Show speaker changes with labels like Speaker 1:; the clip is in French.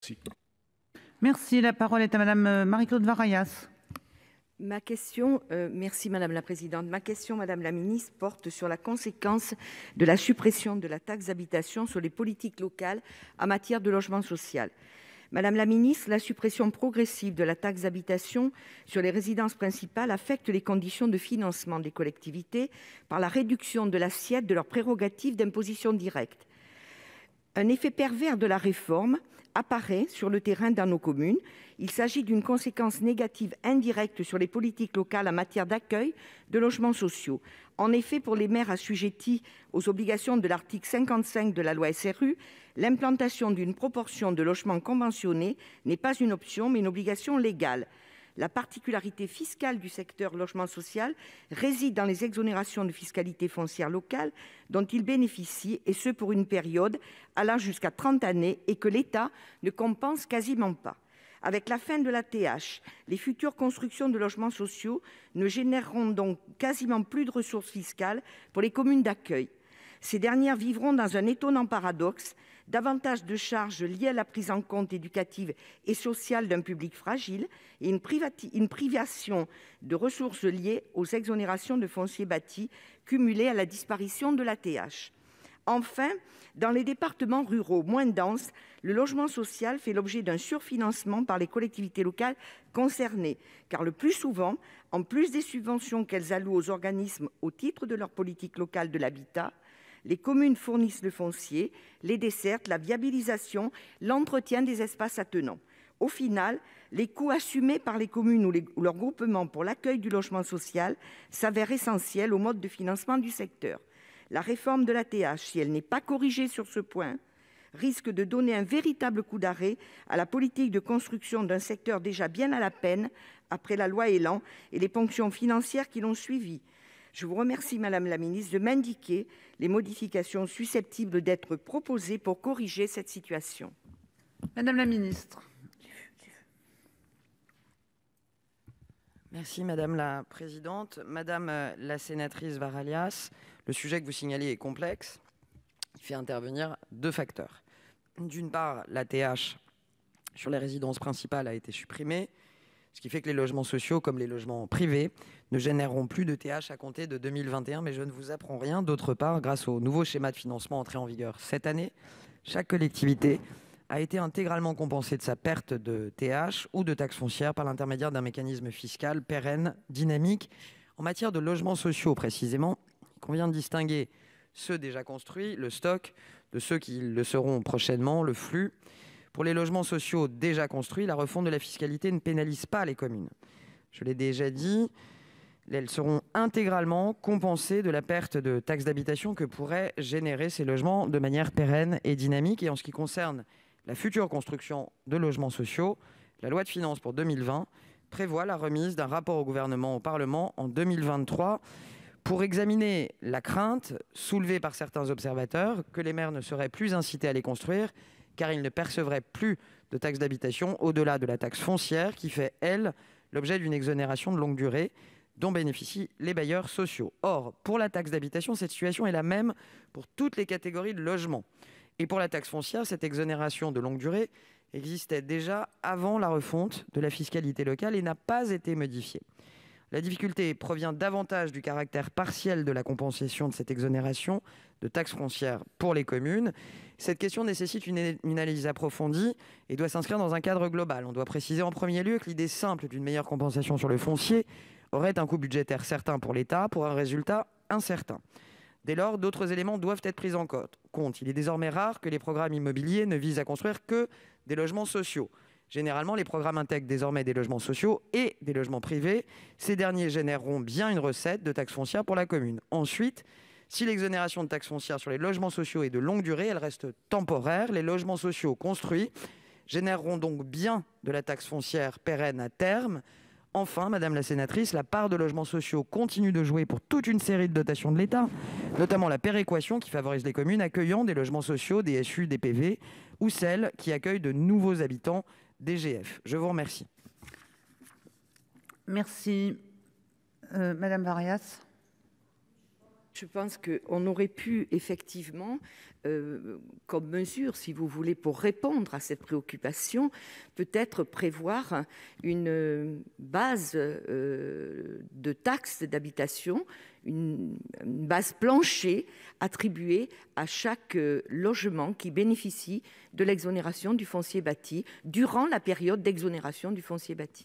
Speaker 1: Si.
Speaker 2: Merci. La parole est à Madame Marie-Claude Varayas.
Speaker 3: Merci Madame la Présidente. Ma question, Madame la Ministre, porte sur la conséquence de la suppression de la taxe d'habitation sur les politiques locales en matière de logement social. Madame la Ministre, la suppression progressive de la taxe d'habitation sur les résidences principales affecte les conditions de financement des collectivités par la réduction de l'assiette de leurs prérogatives d'imposition directe. Un effet pervers de la réforme apparaît sur le terrain dans nos communes. Il s'agit d'une conséquence négative indirecte sur les politiques locales en matière d'accueil de logements sociaux. En effet, pour les maires assujettis aux obligations de l'article 55 de la loi SRU, l'implantation d'une proportion de logements conventionnés n'est pas une option, mais une obligation légale. La particularité fiscale du secteur logement social réside dans les exonérations de fiscalité foncière locale dont il bénéficie, et ce pour une période allant jusqu'à 30 années, et que l'État ne compense quasiment pas. Avec la fin de la TH, les futures constructions de logements sociaux ne généreront donc quasiment plus de ressources fiscales pour les communes d'accueil. Ces dernières vivront dans un étonnant paradoxe: davantage de charges liées à la prise en compte éducative et sociale d'un public fragile et une privation de ressources liées aux exonérations de foncier bâti cumulées à la disparition de la TH. Enfin, dans les départements ruraux moins denses, le logement social fait l'objet d'un surfinancement par les collectivités locales concernées, car le plus souvent, en plus des subventions qu'elles allouent aux organismes au titre de leur politique locale de l'habitat, les communes fournissent le foncier, les dessertes, la viabilisation, l'entretien des espaces attenants. Au final, les coûts assumés par les communes ou leurs groupements pour l'accueil du logement social s'avèrent essentiels au mode de financement du secteur. La réforme de la TH, si elle n'est pas corrigée sur ce point, risque de donner un véritable coup d'arrêt à la politique de construction d'un secteur déjà bien à la peine après la loi ÉLAN et les ponctions financières qui l'ont suivi. Je vous remercie, Madame la Ministre, de m'indiquer les modifications susceptibles d'être proposées pour corriger cette situation.
Speaker 2: Madame la Ministre.
Speaker 4: Merci Madame la Présidente. Madame la sénatrice Varalias, le sujet que vous signalez est complexe. Il fait intervenir deux facteurs. D'une part, la TH sur les résidences principales a été supprimée, ce qui fait que les logements sociaux, comme les logements privés, ne généreront plus de TH à compter de 2021, mais je ne vous apprends rien. D'autre part, grâce au nouveau schéma de financement entré en vigueur cette année, chaque collectivité a été intégralement compensée de sa perte de TH ou de taxe foncière par l'intermédiaire d'un mécanisme fiscal pérenne, dynamique. En matière de logements sociaux précisément, il convient de distinguer ceux déjà construits, le stock, de ceux qui le seront prochainement, le flux. Pour les logements sociaux déjà construits, la refonte de la fiscalité ne pénalise pas les communes. Je l'ai déjà dit, elles seront intégralement compensées de la perte de taxe d'habitation que pourraient générer ces logements de manière pérenne et dynamique. Et en ce qui concerne la future construction de logements sociaux, la loi de finances pour 2020 prévoit la remise d'un rapport au gouvernement, au Parlement, en 2023, pour examiner la crainte soulevée par certains observateurs que les maires ne seraient plus incités à les construire, car ils ne percevraient plus de taxe d'habitation au-delà de la taxe foncière qui fait, elle, l'objet d'une exonération de longue durée dont bénéficient les bailleurs sociaux. Or, pour la taxe d'habitation, cette situation est la même pour toutes les catégories de logements. Et pour la taxe foncière, cette exonération de longue durée existait déjà avant la refonte de la fiscalité locale et n'a pas été modifiée. La difficulté provient davantage du caractère partiel de la compensation de cette exonération de taxe foncière pour les communes. Cette question nécessite une analyse approfondie et doit s'inscrire dans un cadre global. On doit préciser en premier lieu que l'idée simple d'une meilleure compensation sur le foncier aurait un coût budgétaire certain pour l'État pour un résultat incertain. Dès lors, d'autres éléments doivent être pris en compte. Il est désormais rare que les programmes immobiliers ne visent à construire que des logements sociaux. Généralement, les programmes intègrent désormais des logements sociaux et des logements privés. Ces derniers généreront bien une recette de taxe foncière pour la commune. Ensuite, si l'exonération de taxe foncière sur les logements sociaux est de longue durée, elle reste temporaire. Les logements sociaux construits généreront donc bien de la taxe foncière pérenne à terme. Enfin, Madame la sénatrice, la part de logements sociaux continue de jouer pour toute une série de dotations de l'État, notamment la péréquation qui favorise les communes accueillant des logements sociaux, des SU, des PV, ou celles qui accueillent de nouveaux habitants, DGF. Je vous remercie.
Speaker 2: Merci. Madame Varayas.
Speaker 3: Je pense qu'on aurait pu effectivement, comme mesure, si vous voulez, pour répondre à cette préoccupation, peut-être prévoir une base de taxe d'habitation, une base plancher attribuée à chaque logement qui bénéficie de l'exonération du foncier bâti durant la période d'exonération du foncier bâti.